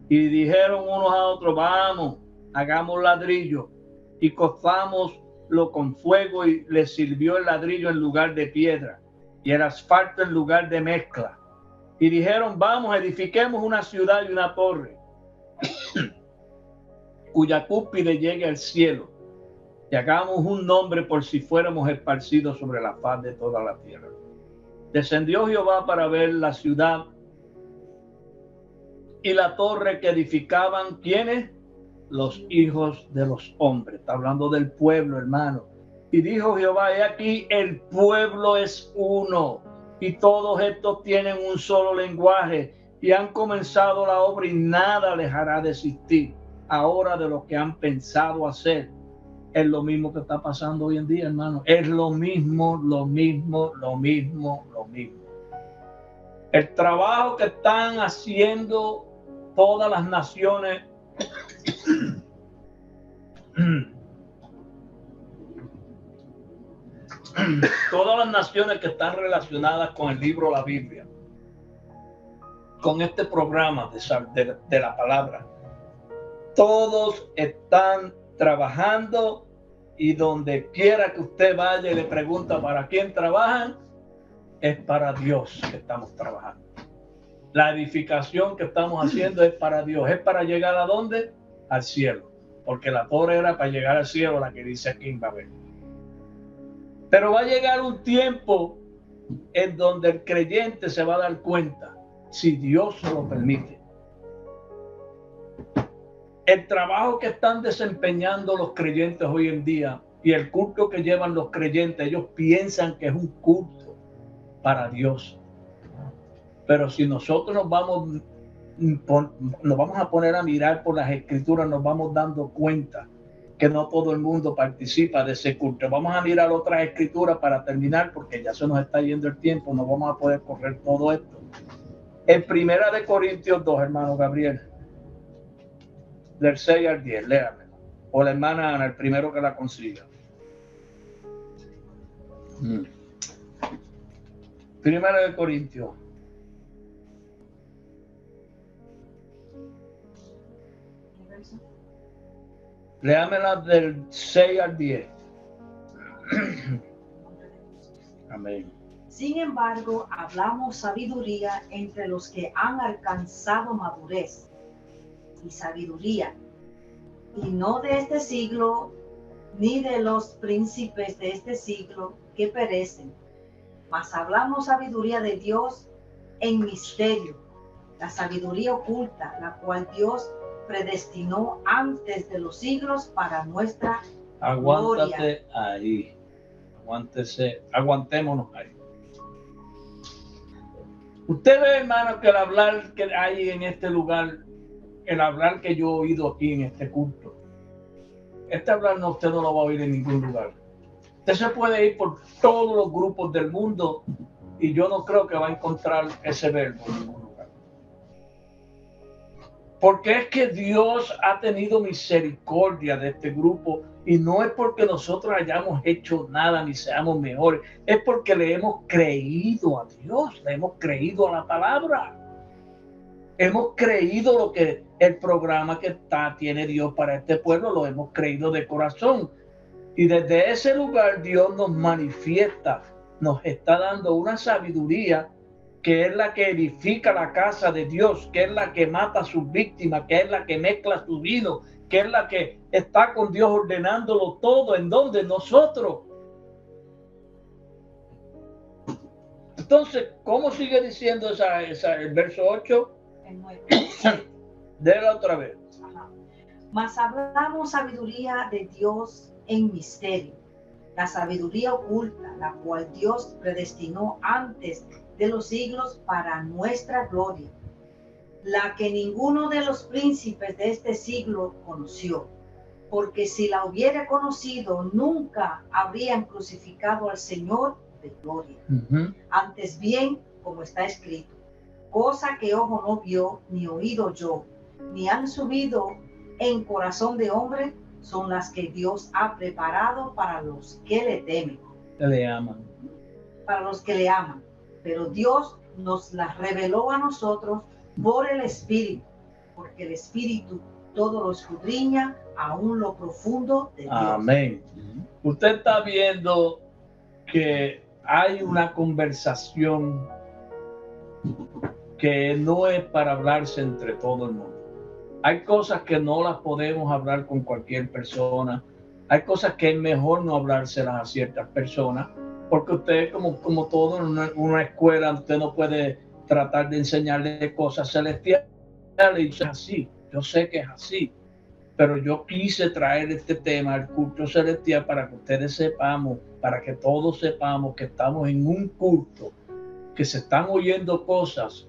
Y dijeron unos a otros: vamos, hagamos ladrillo y cozámoslo con fuego. Y les sirvió el ladrillo en lugar de piedra y el asfalto en lugar de mezcla. Y dijeron: vamos, edifiquemos una ciudad y una torre cuya cúspide llegue al cielo, y hagamos un nombre por si fuéramos esparcidos sobre la faz de toda la tierra. Descendió Jehová para ver la ciudad y la torre que edificaban, ¿quiénes? Los hijos de los hombres. Está hablando del pueblo, hermano. Y dijo Jehová: he aquí, el pueblo es uno, y todos estos tienen un solo lenguaje, y han comenzado la obra, y nada les hará desistir ahora de lo que han pensado hacer. Es lo mismo que está pasando hoy en día, hermano. Es lo mismo. El trabajo que están haciendo todas las naciones todas las naciones que están relacionadas con el libro de la Biblia, con este programa de la palabra, todos están trabajando, y donde quiera que usted vaya y le pregunta para quién trabajan, es para Dios que estamos trabajando. La edificación que estamos haciendo es para Dios. ¿Es para llegar a dónde? Al cielo. Porque la torre era para llegar al cielo, la que dice aquí en Babel. Pero va a llegar un tiempo en donde el creyente se va a dar cuenta, si Dios se lo permite. El trabajo que están desempeñando los creyentes hoy en día y el culto que llevan los creyentes, ellos piensan que es un culto para Dios. Pero si nosotros nos vamos a poner a mirar por las escrituras, nos vamos dando cuenta que no todo el mundo participa de ese culto. Vamos a mirar otras escrituras para terminar, porque ya se nos está yendo el tiempo, no vamos a poder correr todo esto. En 1 Corintios 2, hermano Gabriel, del 6 al 10, léame. O la hermana Ana, el primero que la consiga. 1 Corintios. Léamela del 6 al 10. Amén. Sin embargo, hablamos sabiduría entre los que han alcanzado madurez y sabiduría, y no de este siglo, ni de los príncipes de este siglo que perecen, mas hablamos sabiduría de Dios en misterio, la sabiduría oculta, la cual Dios predestinó antes de los siglos para nuestra Aguántate gloria. ahí. Aguantémonos ahí. Usted ve, hermano, que el hablar que hay en este lugar, el hablar que yo he oído aquí en este culto, este hablar no, usted no lo va a oír en ningún lugar. Usted se puede ir por todos los grupos del mundo y yo no creo que va a encontrar ese verbo en ningún lugar. Porque es que Dios ha tenido misericordia de este grupo, y no es porque nosotros hayamos hecho nada ni seamos mejores, es porque le hemos creído a Dios, le hemos creído a la palabra. Hemos creído lo que el programa que tiene Dios para este pueblo, lo hemos creído de corazón. Y desde ese lugar Dios nos manifiesta, nos está dando una sabiduría que es la que edifica la casa de Dios, que es la que mata a sus víctimas, que es la que mezcla su vino, que es la que está con Dios ordenándolo todo. ¿En dónde? Nosotros. Entonces, ¿cómo sigue diciendo el verso 8? Déla otra vez. Ajá. Mas hablamos sabiduría de Dios en misterio, la sabiduría oculta, la cual Dios predestinó antes de los siglos para nuestra gloria, la que ninguno de los príncipes de este siglo conoció, porque si la hubiera conocido, nunca habrían crucificado al Señor de gloria. Antes bien, como está escrito, cosa que ojo no vio, ni oído oyó, ni han subido en corazón de hombre, son las que Dios ha preparado para los que le temen. Le aman. Para los que le aman. Pero Dios nos las reveló a nosotros por el Espíritu, porque el Espíritu todo lo escudriña, aún lo profundo de Dios. Amén. Usted está viendo que hay una conversación que no es para hablarse entre todo el mundo. Hay cosas que no las podemos hablar con cualquier persona. Hay cosas que es mejor no hablárselas a ciertas personas, porque usted, como todo en una escuela, usted no puede tratar de enseñarle cosas celestiales y es así. Yo sé que es así, pero yo quise traer este tema al culto celestial para que ustedes sepamos, para que todos sepamos que estamos en un culto, que se están oyendo cosas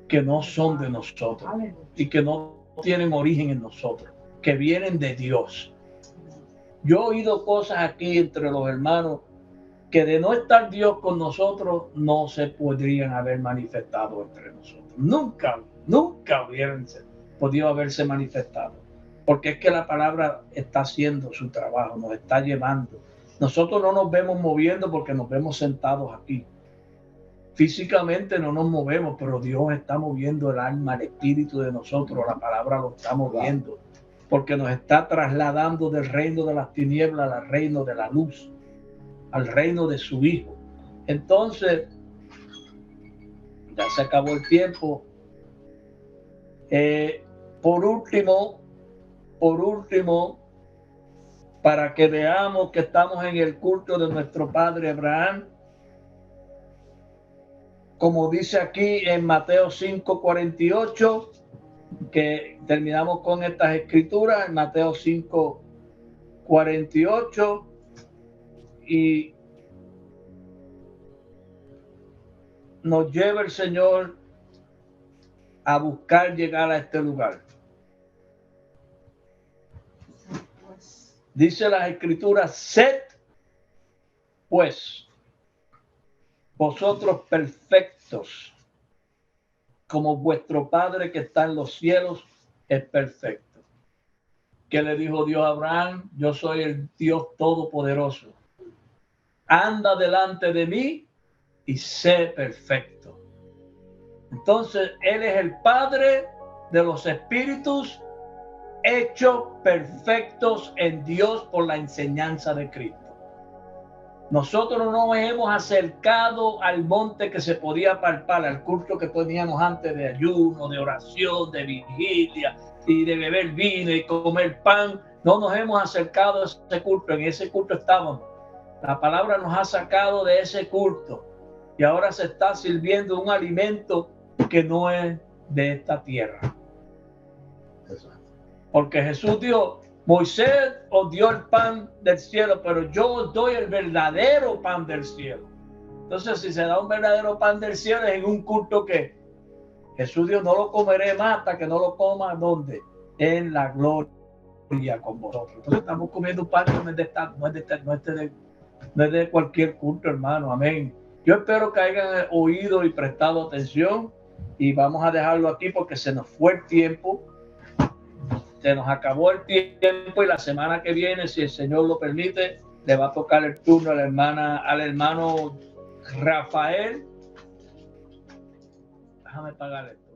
que no son de nosotros y que no tienen origen en nosotros, que vienen de Dios. Yo he oído cosas aquí entre los hermanos que de no estar Dios con nosotros no se podrían haber manifestado entre nosotros. Nunca hubieran podido haberse manifestado. Porque es que la palabra está haciendo su trabajo, nos está llevando. Nosotros no nos vemos moviendo porque nos vemos sentados aquí. Físicamente no nos movemos, pero Dios está moviendo el alma, el espíritu de nosotros. La palabra lo está moviendo, porque nos está trasladando del reino de las tinieblas al reino de la luz, al reino de su Hijo. Entonces, ya se acabó el tiempo. Por último, para que veamos que estamos en el culto de nuestro padre Abraham, como dice aquí en Mateo 5:48, que terminamos con estas escrituras, en Mateo 5:48, y nos lleva el Señor a buscar llegar a este lugar. Dice las escrituras: sed pues vosotros perfectos, como vuestro Padre que está en los cielos es perfecto. ¿Qué le dijo Dios a Abraham? Yo soy el Dios Todopoderoso. Anda delante de mí y sé perfecto. Entonces, Él es el Padre de los espíritus hechos perfectos en Dios por la enseñanza de Cristo. Nosotros no nos hemos acercado al monte que se podía palpar, al culto que teníamos antes de ayuno, de oración, de vigilia y de beber vino y comer pan. No nos hemos acercado a ese culto, en ese culto estábamos. La palabra nos ha sacado de ese culto y ahora se está sirviendo un alimento que no es de esta tierra. Porque Jesús dijo: Moisés os dio el pan del cielo, pero yo os doy el verdadero pan del cielo. Entonces, si se da un verdadero pan del cielo, es en un culto que Jesús dijo: no lo comeré más hasta que no lo coma, ¿dónde? En la gloria con vosotros. Entonces estamos comiendo un pan que no es de cualquier culto, hermano. Amén. Yo espero que hayan oído y prestado atención, y vamos a dejarlo aquí porque se nos fue el tiempo. Se nos acabó el tiempo, y la semana que viene, si el Señor lo permite, le va a tocar el turno al hermano Rafael. Déjame pagar esto.